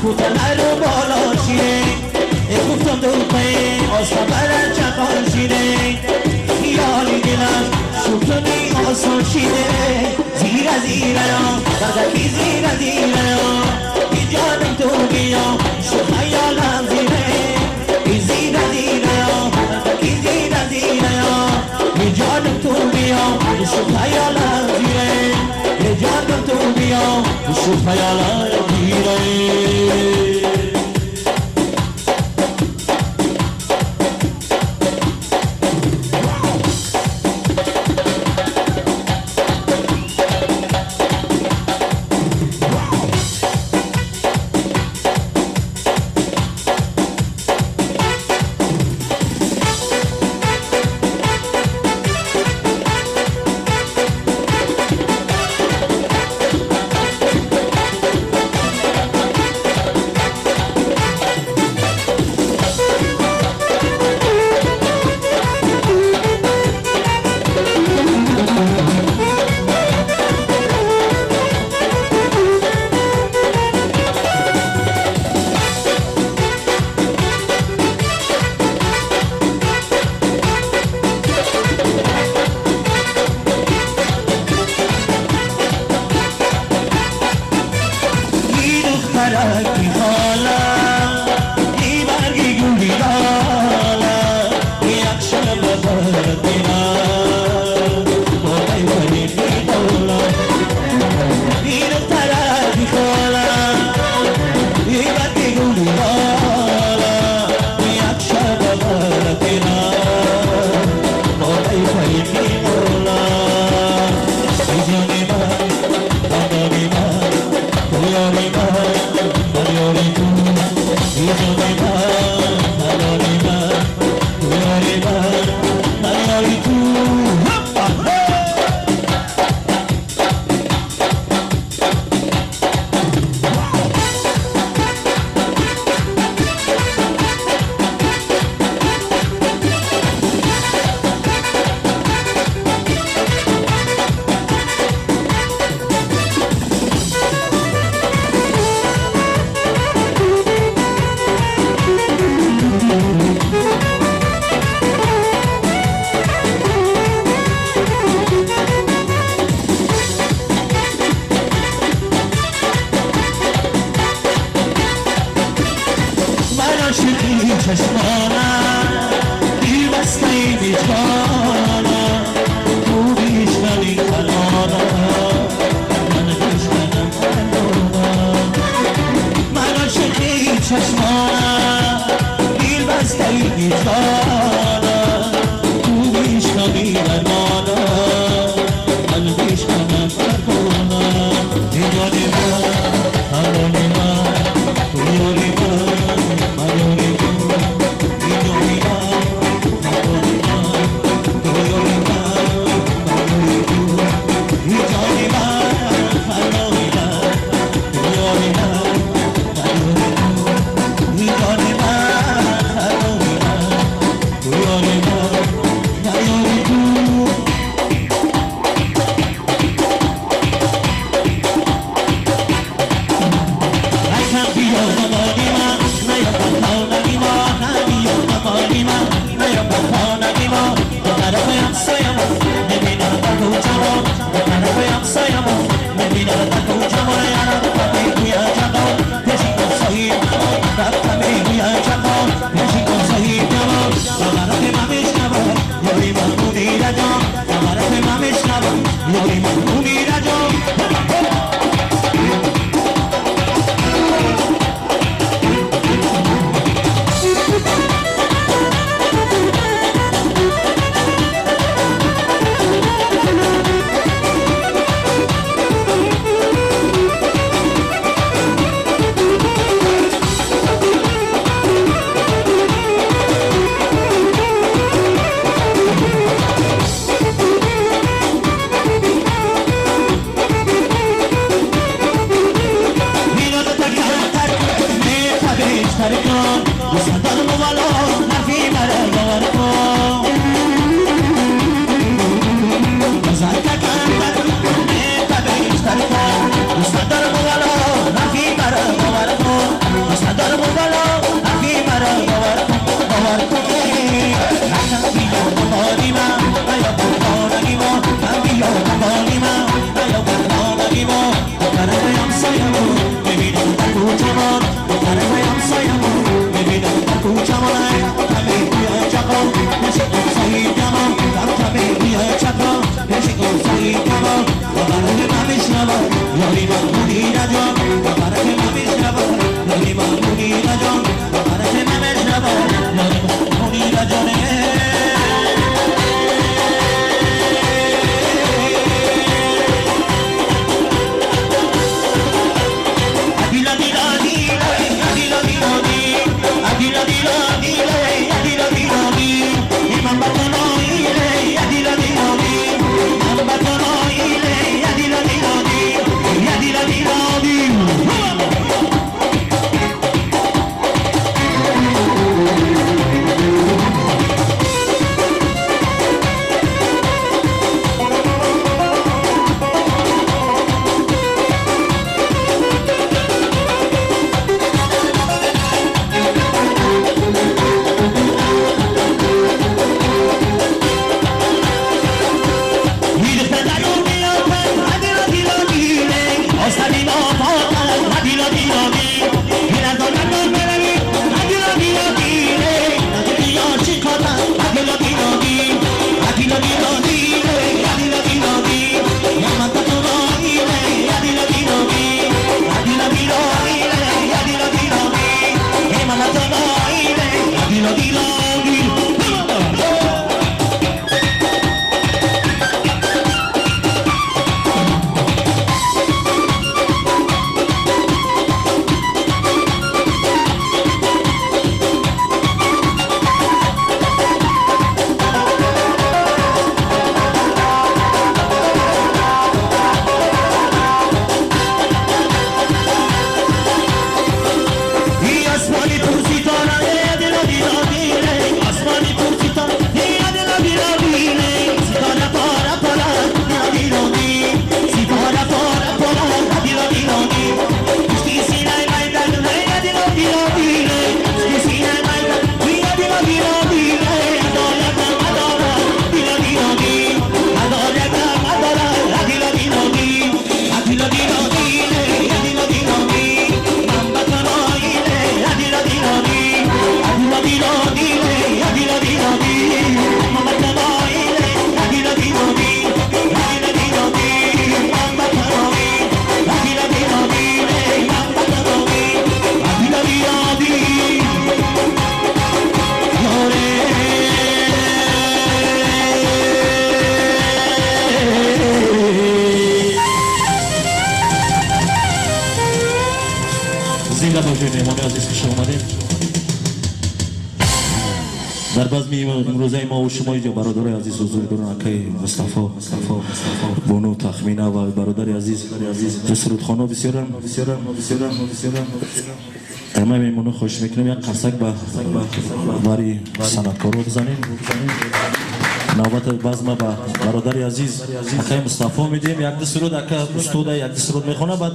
کوتنه رو بالا شیره گفتم دوپه آسا برد چپان شیره خیالی دلم شکنی آسان شیره زیره زیره یا بردکی زیره زیره یا بی جانم تو بیا شو خیالم زیره زیره زیره یا بردکی زیره زیره یا بی جانم تو بیا شو خیالم زیره بی جانم تو بیا شو خیالم زیره مهمان عزیز پیش اومدیم در بزم امروزه ما و شما اینجا برادر عزیز حضور دارن اکای مصطفی بونو تخمینه و برادر عزیز سرودخانه بسیارم همه میمونو خوش میکنیم یک قرصک به باری سنتکارو بزنیم نوبت بزم به برادر عزیز اکای مصطفی میدیم یک دو سرود اکا استوده یک دو سرود میخونه بعد